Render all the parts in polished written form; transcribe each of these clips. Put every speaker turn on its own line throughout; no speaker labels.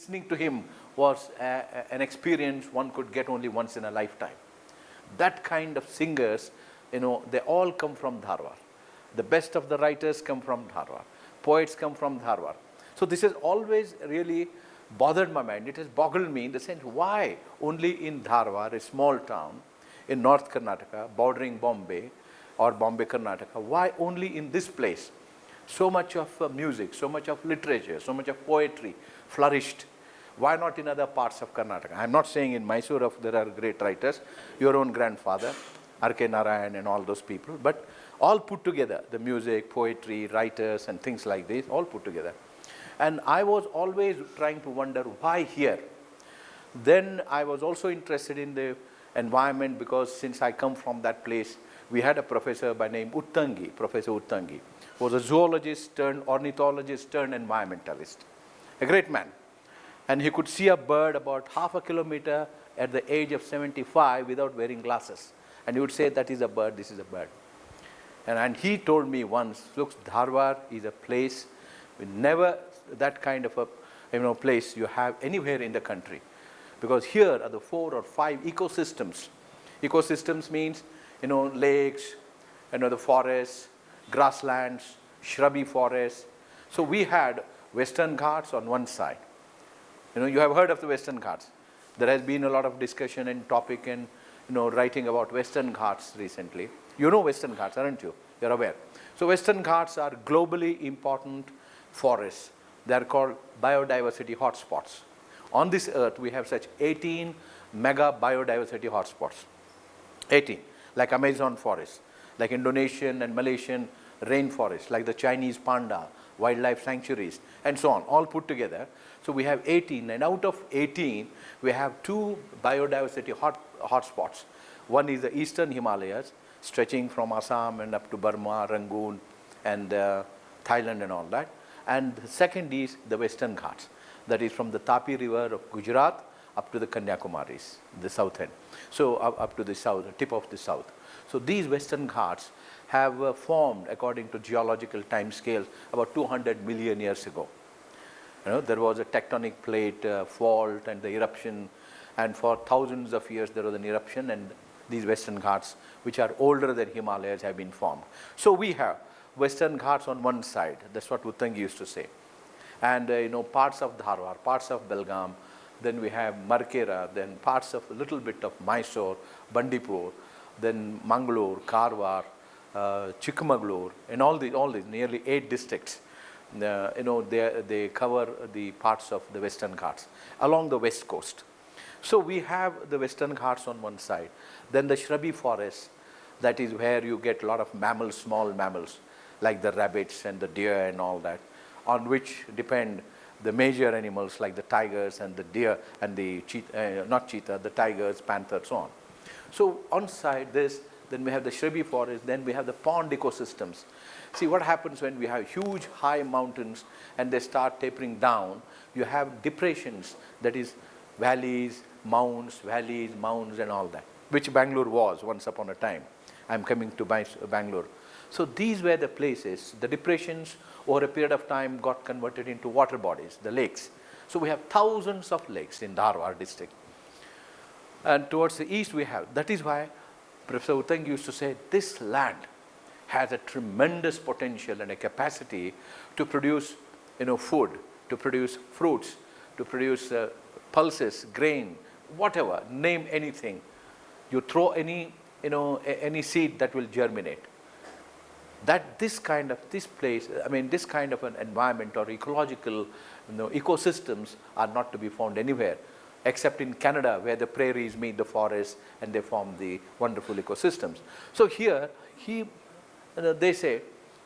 Listening to him was an experience one could get only once in a lifetime. That kind of singers, they all come from Dharwad. The best of the writers come from Dharwad. Poets come from Dharwad. So this has always really bothered my mind. It has boggled me in the sense, why only in Dharwad, a small town in North Karnataka, bordering Bombay or Bombay, Karnataka, why only in this place so much of music, so much of literature, so much of poetry flourished? Why not in other parts of Karnataka? I'm not saying in Mysore there are great writers, your own grandfather, R.K. Narayan and all those people, but all put together, the music, poetry, writers and things like this, all put together. And I was always trying to wonder, why here? Then I was also interested in the environment, because since I come from that place, we had a professor by name Uttangi, Professor Uttangi, who was a zoologist turned ornithologist turned environmentalist, a great man. And he could see a bird about half a kilometer at the age of 75 without wearing glasses. And he would say, that is a bird, this is a bird. And he told me once, look, Dharwad is a place, never that kind of a place you have anywhere in the country. Because here are the 4 or 5 ecosystems. Ecosystems means, lakes, the forests, grasslands, shrubby forests. So we had Western Ghats on one side. You have heard of the Western Ghats. There has been a lot of discussion and topic and writing about Western Ghats recently. You know Western Ghats, aren't you? You're aware. So Western Ghats are globally important forests. They are called biodiversity hotspots. On this earth, we have such 18 mega biodiversity hotspots. 18, like Amazon forest, like Indonesian and Malaysian rainforests, like the Chinese panda, wildlife sanctuaries, and so on, all put together. So we have 18, and out of 18, we have 2 biodiversity hotspots. One is the eastern Himalayas, stretching from Assam and up to Burma, Rangoon, and Thailand and all that. And the second is the Western Ghats, that is from the Tapi River of Gujarat up to the Kanyakumaris, the south end. So up to the south, the tip of the south. So these Western Ghats have formed according to geological time scales about 200 million years ago. There was a tectonic plate fault and the eruption, and for thousands of years there was an eruption, and these Western Ghats, which are older than Himalayas, have been formed. So we have Western Ghats on one side, that's what Uttangi used to say. And parts of Dharwad, parts of Belgaum, then we have Markera, then parts of a little bit of Mysore, Bandipur, then Mangalore, Karwar, Chikmagalur, and all these nearly 8 districts. They cover the parts of the Western Ghats along the west coast. So we have the Western Ghats on one side, then the shrubby forest, that is where you get a lot of mammals, small mammals, like the rabbits and the deer and all that, on which depend the major animals like the tigers and the deer and the the tigers, panthers, so on. So on side this, then we have the shrubby forest, then we have the pond ecosystems. See what happens when we have huge high mountains and they start tapering down, you have depressions, that is valleys, mounds and all that, which Bangalore was once upon a time. I'm coming to Bangalore. So these were the places, the depressions over a period of time got converted into water bodies, the lakes. So we have thousands of lakes in Dharwad district. And towards the east we have, that is why Professor Uttangi used to say, this land has a tremendous potential and a capacity to produce food, to produce fruits, to produce pulses, grain, whatever, name anything. You throw any seed that will germinate. That this kind of an environment or ecological ecosystems are not to be found anywhere except in Canada, where the prairies meet the forests and they form the wonderful ecosystems. So here they say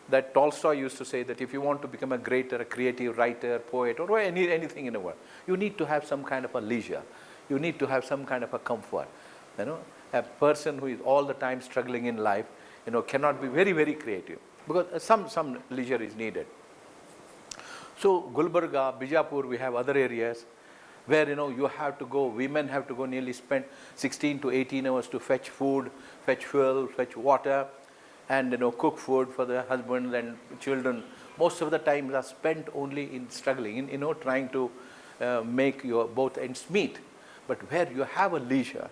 that Tolstoy used to say that if you want to become a creative writer, poet, or anything in the world, you need to have some kind of a leisure. You need to have some kind of a comfort. A person who is all the time struggling in life, cannot be very, very creative, because some leisure is needed. So Gulbarga, Bijapur, we have other areas where you have to go, women have to go nearly spend 16 to 18 hours to fetch food, fetch fuel, fetch water, and cook food for their husbands and children. Most of the time are spent only in struggling, in trying to make your both ends meet. But where you have a leisure,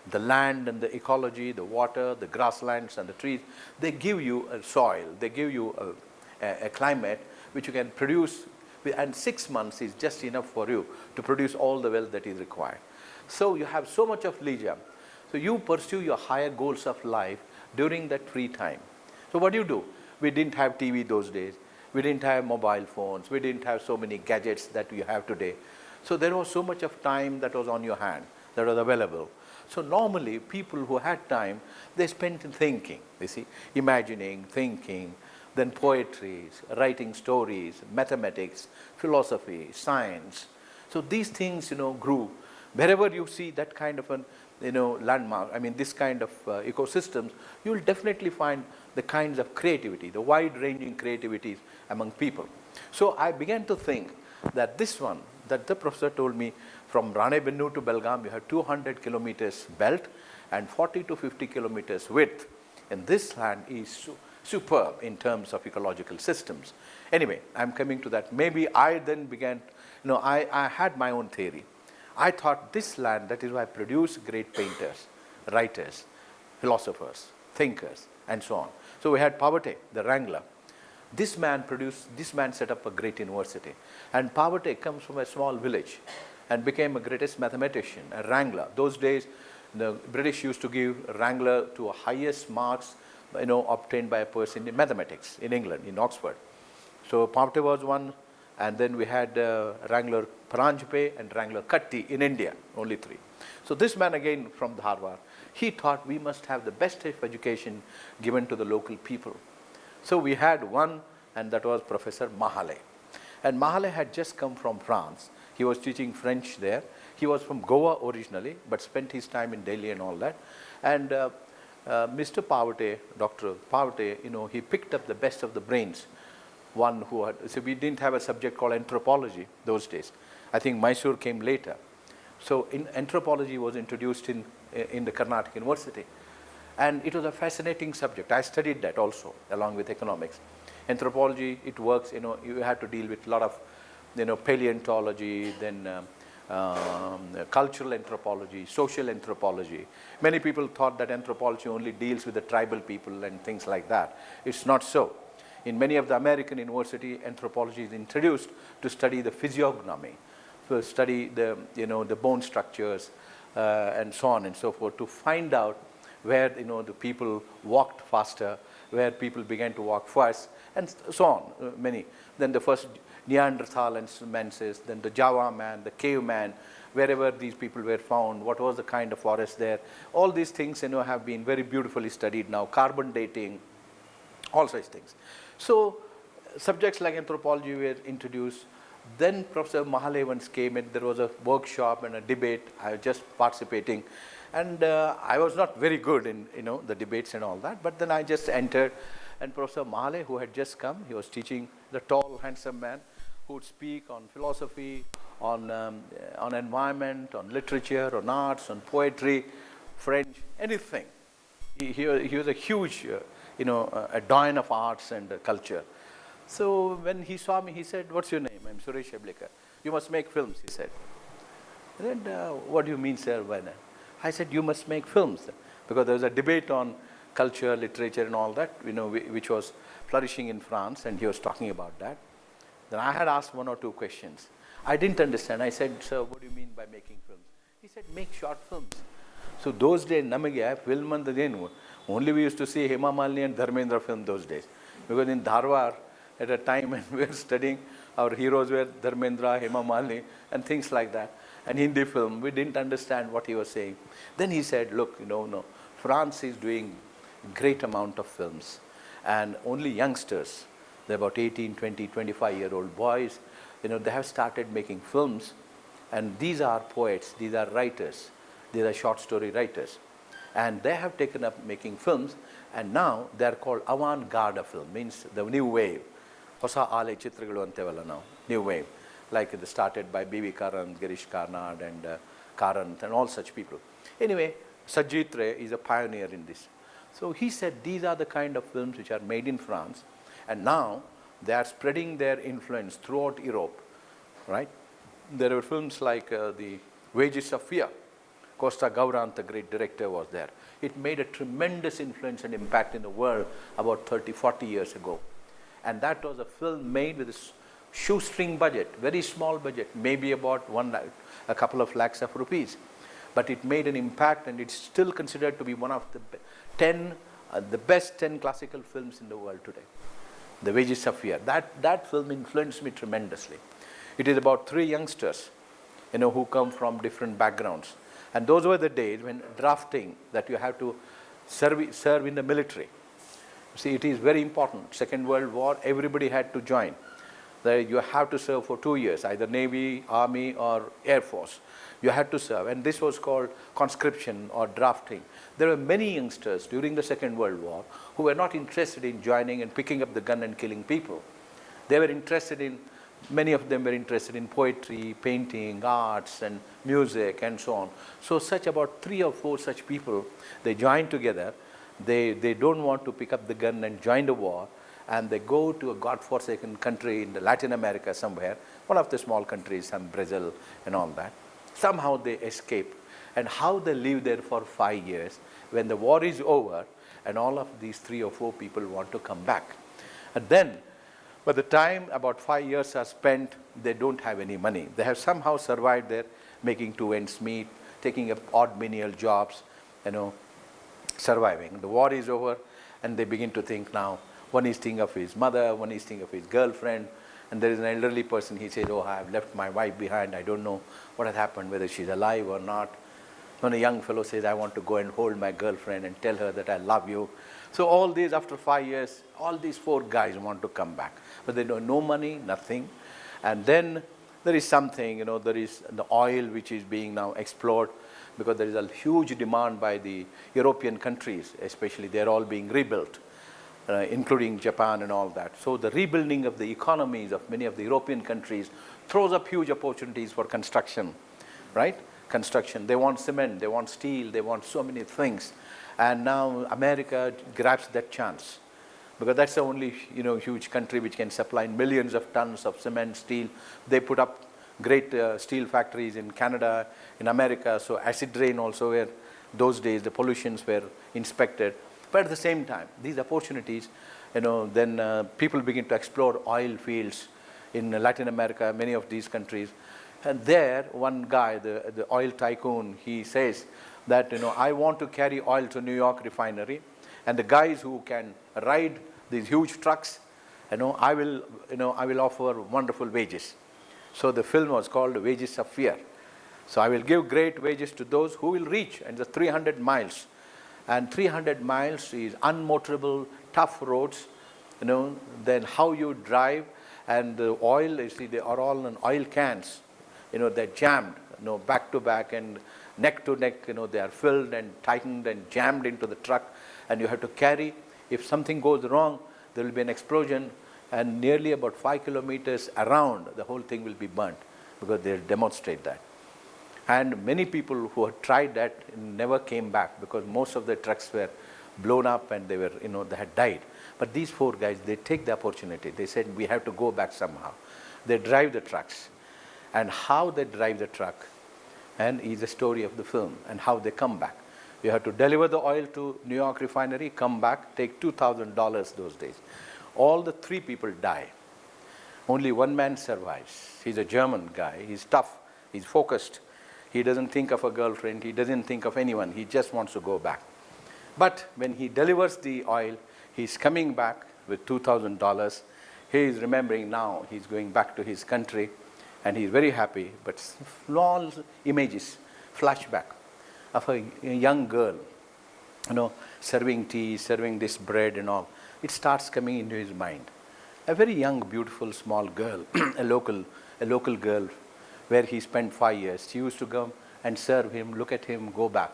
the land and the ecology, the water, the grasslands and the trees, they give you a soil, they give you a climate which you can produce, and 6 months is just enough for you to produce all the wealth that is required. So you have so much of leisure. So you pursue your higher goals of life during that free time. So what do? We didn't have TV those days. We didn't have mobile phones. We didn't have so many gadgets that you have today. So there was so much of time that was on your hand, that was available. So normally people who had time, they spent thinking, you see, imagining, thinking, then poetry, writing stories, mathematics, philosophy, science. So these things, grew. Wherever you see that kind of an, landmark, I mean, this kind of ecosystems, you will definitely find the kinds of creativity, the wide-ranging creativities among people. So I began to think that this one, that the professor told me, from Ranebennu to Belgaum, you have 200 kilometers belt and 40 to 50 kilometers width. And this land is superb in terms of ecological systems. Anyway, I'm coming to that. Maybe I then began, I had my own theory. I thought this land, that is why I produce great painters, writers, philosophers, thinkers, and so on. So we had Pavate, the wrangler. This man set up a great university. And Pavate comes from a small village and became a greatest mathematician, a wrangler. Those days, the British used to give a wrangler to a highest marks, obtained by a person in mathematics in England, in Oxford. So Pavate was one, and then we had wrangler Paranjpe and wrangler Katti in India, only 3. So this man again from Dharwad, he thought we must have the best of education given to the local people. So we had one, and that was Professor Mahale. And Mahale had just come from France. He was teaching French there. He was from Goa originally, but spent his time in Delhi and all that. And Mr. Pavate, Dr. Pavate, he picked up the best of the brains. One who had, so we didn't have a subject called anthropology those days. I think Mysore came later. So anthropology was introduced in the Karnataka University. And it was a fascinating subject. I studied that also, along with economics. Anthropology, it works, you have to deal with a lot of, paleontology, then cultural anthropology, social anthropology. Many people thought that anthropology only deals with the tribal people and things like that. It's not so. In many of the American universities, anthropology is introduced to study the physiognomy, to study the, the bone structures and so on and so forth, to find out where, the people walked faster, where people began to walk first, and so on, many. Then the first Neanderthal and menses, then the Java man, the caveman, wherever these people were found, what was the kind of forest there. All these things, have been very beautifully studied now, carbon dating, all such things. So subjects like anthropology were introduced. Then Professor Mahale once came in, there was a workshop and a debate. I was just participating. And I was not very good in, the debates and all that, but then I just entered. And Professor Mahale, who had just come, he was teaching, the tall, handsome man, who would speak on philosophy, on environment, on literature, on arts, on poetry, French, anything. He was a huge, a doyen of arts and culture. So when he saw me, he said, "What's your name?" "I'm Suresh Heblikar." "You must make films," he said. And then, "What do you mean, sir?" I said, "You must make films." Because there was a debate on culture, literature and all that, which was flourishing in France, and he was talking about that. Then I had asked 1 or 2 questions. I didn't understand. I said, "Sir, what do you mean by making films?" He said, "Make short films." So those days, namage film and the only we used to see Hema Malini and Dharmendra film those days. Because in Dharwad, at a time when we were studying, our heroes were Dharmendra, Hema Malini, and things like that. And Hindi film, we didn't understand what he was saying. Then he said, "Look, France is doing great amount of films. And only youngsters, they're about 18, 20, 25-year-old boys, they have started making films. And these are poets, these are writers, these are short story writers. And they have taken up making films. And now they're called avant-garde film, means the new wave. Hosa Ale Chitragalu antevalla now, new wave. Like it started by B.V. Karan, Girish Karnad, and Karanth, and all such people. Anyway, Sajjit Ray is a pioneer in this. So he said these are the kind of films which are made in France, and now they are spreading their influence throughout Europe, right? there were films like The Wages of Fear. Costa Gauranth, the great director, was there. It made a tremendous influence and impact in the world about 30, 40 years ago. And that was a film made with a shoestring budget, very small budget, maybe about a couple of lakhs of rupees. But it made an impact, and it's still considered to be one of the best 10 classical films in the world today. The Wages of Fear. That film influenced me tremendously. It is about 3 youngsters, who come from different backgrounds. And those were the days when drafting, that you have to serve in the military. See, it is very important. Second World War, everybody had to join. You have to serve for 2 years, either Navy, Army, or Air Force. You had to serve, and this was called conscription or drafting. There were many youngsters during the Second World War who were not interested in joining and picking up the gun and killing people. They were interested in, many of them were interested in poetry, painting, arts, and music, and so on. So such about 3 or 4 such people, they joined together. They don't want to pick up the gun and join the war, and they go to a godforsaken country in Latin America somewhere, one of the small countries, some Brazil and all that. Somehow they escape, and how they live there for 5 years. When the war is over, and all of these 3 or 4 people want to come back. And then, by the time about 5 years are spent, they don't have any money. They have somehow survived there, making 2 ends meet, taking up odd menial jobs, surviving. The war is over, and they begin to think now. One is thinking of his mother, one is thinking of his girlfriend, and there is an elderly person. He says, "Oh, I have left my wife behind. I don't know what has happened, whether she's alive or not." When a young fellow says, "I want to go and hold my girlfriend and tell her that I love you." So all these, after 5 years, all these 4 guys want to come back, but they don't no money, nothing. And then there is something, there is the oil which is being now explored, because there is a huge demand by the European countries, especially. They're all being rebuilt, including Japan and all that. So the rebuilding of the economies of many of the European countries throws up huge opportunities for construction, right? Construction. They want cement, they want steel, they want so many things. And now America grabs that chance, because that's the only huge country which can supply millions of tons of cement, steel. They put up great steel factories in Canada, in America. So acid rain also, where those days the pollutions were inspected. But at the same time, these opportunities, then people begin to explore oil fields in Latin America, many of these countries. And there, one guy, the oil tycoon, he says that, "I want to carry oil to New York refinery, and the guys who can ride these huge trucks, I will offer wonderful wages." So the film was called Wages of Fear. So I will give great wages to those who will reach, and the 300 miles. And 300 miles is unmotorable, tough roads, then how you drive, and the oil, they are all in oil cans. They're jammed, back to back and neck to neck, they are filled and tightened and jammed into the truck, and you have to carry. If something goes wrong, there will be an explosion, and nearly about 5 kilometers around, the whole thing will be burnt, because they'll demonstrate that. And many people who had tried that never came back, because most of the trucks were blown up and they were, they had died. But these 4 guys, they take the opportunity. They said, "We have to go back somehow." They drive the trucks. And how they drive the truck, and is the story of the film, and how they come back. You have to deliver the oil to New York refinery, come back, take $2,000 those days. All the 3 people die. Only one man survives. He's a German guy. He's tough. He's focused. He doesn't think of a girlfriend. He doesn't think of anyone. He just wants to go back. But when he delivers the oil, he's coming back with $2,000. He is remembering now he's going back to his country, and he's very happy. But small images, flashback of a young girl, serving tea, serving this bread and all. It starts coming into his mind. A very young, beautiful, small girl, a local girl, where he spent 5 years. She used to come and serve him, look at him, go back.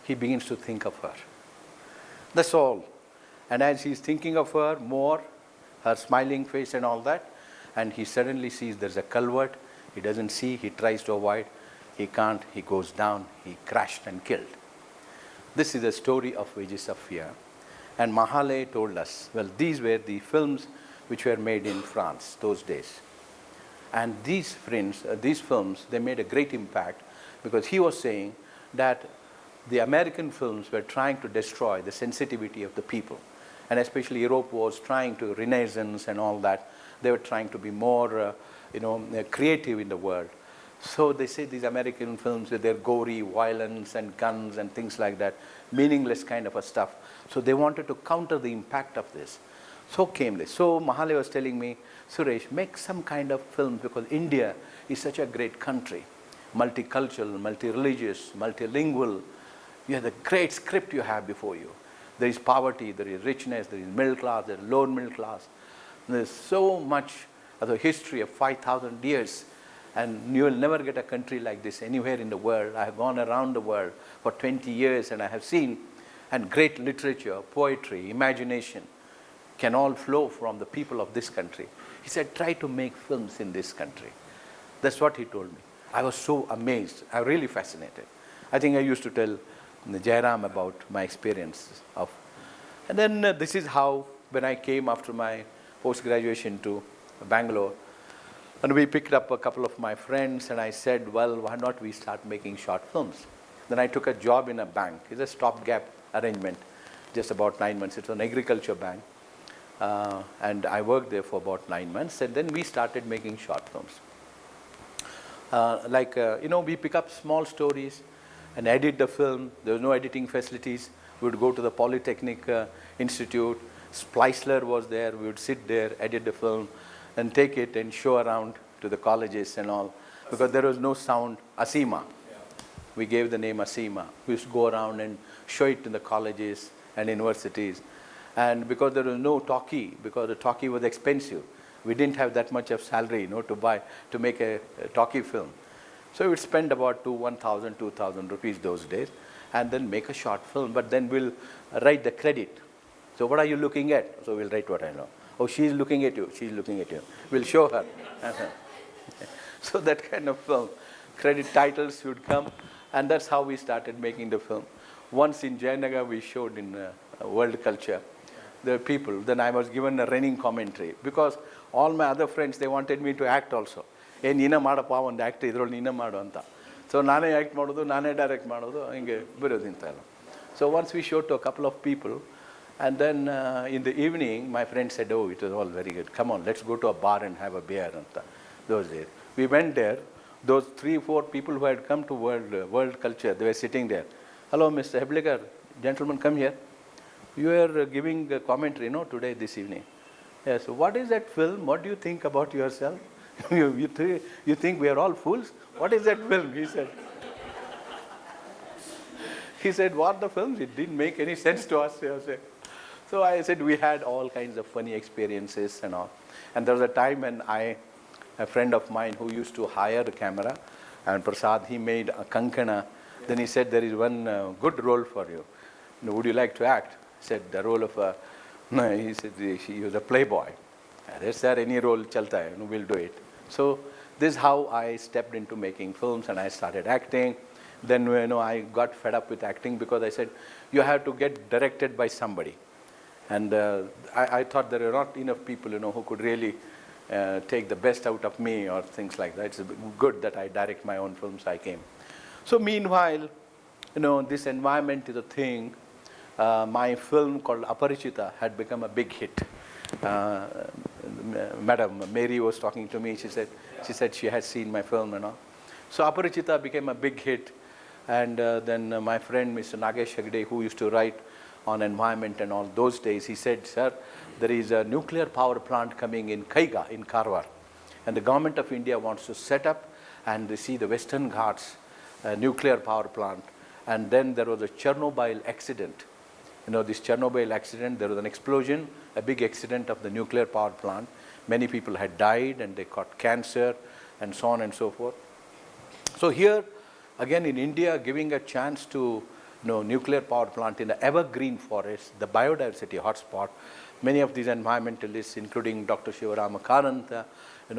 He begins to think of her. That's all. And as he's thinking of her more, her smiling face and all that, and he suddenly sees there's a culvert. He doesn't see, he tries to avoid. He can't, he goes down, he crashed and killed. This is the story of Wages of Fear. And Mahale told us, well, these were the films which were made in France those days. And these films, they made a great impact because he was saying that the American films were trying to destroy the sensitivity of the people. And especially Europe was trying to Renaissance and all that. They were trying to be more, creative in the world. So they say these American films with their gory violence and guns and things like that, meaningless kind of a stuff. So they wanted to counter the impact of this. So came this. So Mahale was telling me, Suresh, make some kind of film because India is such a great country. Multicultural, multi-religious, multilingual. You have the great script you have before you. There is poverty, there is richness, there is middle class, there is lower middle class. There's so much of the history of 5,000 years. And you will never get a country like this anywhere in the world. I have gone around the world for 20 years and I have seen, and great literature, poetry, imagination can all flow from the people of this country. He said, try to make films in this country. That's what he told me. I was so amazed. I was really fascinated. I think I used to tell Jairam about my experience of. And then this is how, when I came after my post-graduation to Bangalore, and we picked up a couple of my friends, and I said, well, why not we start making short films? Then I took a job in a bank. It's a stopgap arrangement, just about 9 months. It's an agriculture bank. And I worked there for about 9 months, and then we started making short films. We pick up small stories and edit the film. There was no editing facilities. We would go to the Polytechnic Institute. Spliceler was there. We would sit there, edit the film, and take it and show around to the colleges and all. Because there was no sound, Asima. Yeah. We gave the name Asima. We used to go around and show it to the colleges and universities. And because there was no talkie, because the talkie was expensive, we didn't have that much of salary, to make a talkie film. So we would spend about 1,000, 2,000 rupees those days, and then make a short film. But then we'll write the credit. So what are you looking at? So we'll write what I know. Oh, she's looking at you. She's looking at you. We'll show her. So that kind of film. Credit titles would come, and that's how we started making the film. Once in Jayanagar, we showed in World Culture. There were people. Then I was given a running commentary because all my other friends, they wanted me to act also. Hey, Nina madapa one act idrol Nina madu anta. So nane act madodu, nane direct madodu, hinge birodinta ella. So once we showed to a couple of people, and then in the evening, my friend said, oh, it was all very good. Come on, let's go to a bar and have a beer. Those days. We went there. Those 3-4 people who had come to World Culture, they were sitting there. Hello, Mr. Heblikar. Gentlemen, come here. You are giving a commentary, today, this evening. Yes, so what is that film? What do you think about yourself? you think we are all fools? What is that film? He said. He said, what the films? It didn't make any sense to us. So I said, we had all kinds of funny experiences and all. And there was a time when a friend of mine who used to hire a camera, and Prasad, he made a kankana. Then he said, there is one good role for you. Would you like to act? He said, the role of he said, he was a playboy. I said, sir, any role chalta hai, we'll do it. So this is how I stepped into making films, and I started acting. Then I got fed up with acting because I said, you have to get directed by somebody. And I thought there are not enough people, who could really take the best out of me or things like that. It's good that I direct my own films. I came. So meanwhile, this environment is a thing. My film called Aparichita had become a big hit. Madam Mary was talking to me. She said she had seen my film and all. So Aparichita became a big hit. And then my friend, Mr. Nagesh Hegde, who used to write on environment and all those days, he said, sir, there is a nuclear power plant coming in Kaiga, in Karwar. And the government of India wants to set up and they see the Western Ghats nuclear power plant. And then there was a Chernobyl accident. This Chernobyl accident, there was an explosion, a big accident of the nuclear power plant. Many people had died and they caught cancer and so on and so forth. So here, again in India, giving a chance to nuclear power plant in the evergreen forest, the biodiversity hotspot, many of these environmentalists, including Dr. Shivarama Karanta,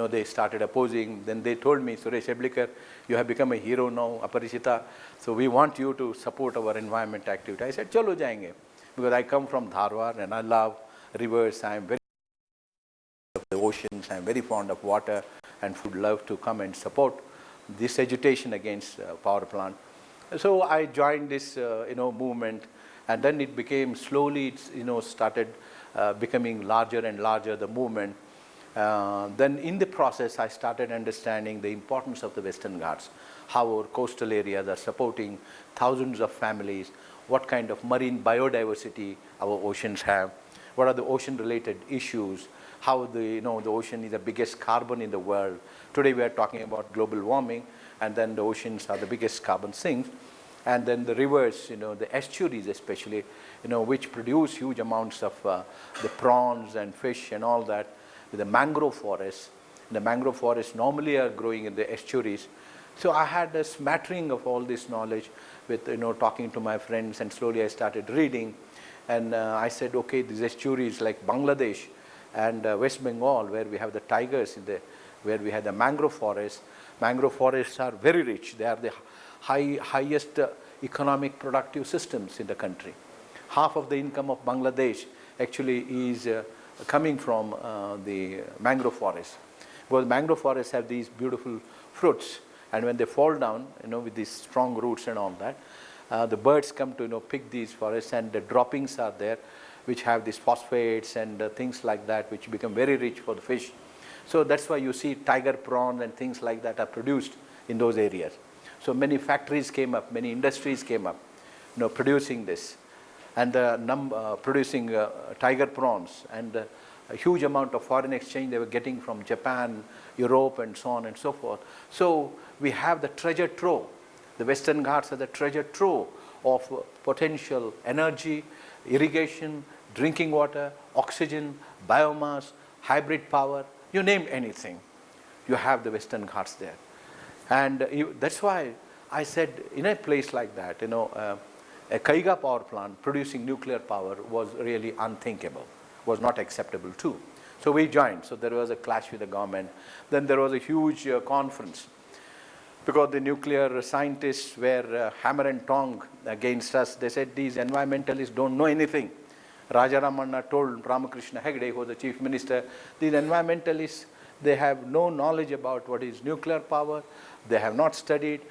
they started opposing. Then they told me, Suresh Heblikar, you have become a hero now, Aparichita, so we want you to support our environment activity. I said, chalo jayenge, because I come from Dharwad and I love rivers. I am very fond of the oceans. I am very fond of water. and would love to come and support this agitation against power plant. So I joined this movement, and then it became slowly, started becoming larger and larger, the movement. Then in the process, I started understanding the importance of the Western Ghats, how our coastal areas are supporting thousands of families, what kind of marine biodiversity our oceans have, what are the ocean-related issues, how the ocean is the biggest carbon in the world. Today we are talking about global warming, and then the oceans are the biggest carbon sinks. And then the rivers, the estuaries especially, which produce huge amounts of the prawns and fish and all that. With the mangrove forests, the mangrove forests normally are growing in the estuaries. So I had a smattering of all this knowledge with, talking to my friends, and slowly I started reading. And I said, okay, these estuaries like Bangladesh and West Bengal, where we have the tigers, where we have the mangrove forests. Mangrove forests are very rich. They are the highest economic productive systems in the country. Half of the income of Bangladesh actually is coming from the mangrove forests. Because mangrove forests have these beautiful fruits, and when they fall down, with these strong roots and all that, the birds come to pick these forests, and the droppings are there, which have these phosphates and things like that, which become very rich for the fish. So that's why you see tiger prawns and things like that are produced in those areas. So many factories came up, many industries came up, producing this, and producing tiger prawns, and a huge amount of foreign exchange they were getting from Japan, Europe, and so on and so forth. So we have the treasure trove. The Western Ghats are the treasure trove of potential energy, irrigation, drinking water, oxygen, biomass, hybrid power, you name anything. You have the Western Ghats there. And that's why I said, in a place like that, a Kaiga power plant producing nuclear power was really unthinkable, was not acceptable too. So we joined. So there was a clash with the government. Then there was a huge conference, because the nuclear scientists were hammer and tong against us. They said these environmentalists don't know anything. Raja Ramanna told Ramakrishna Hegde, who was the chief minister, these environmentalists, they have no knowledge about what is nuclear power. They have not studied.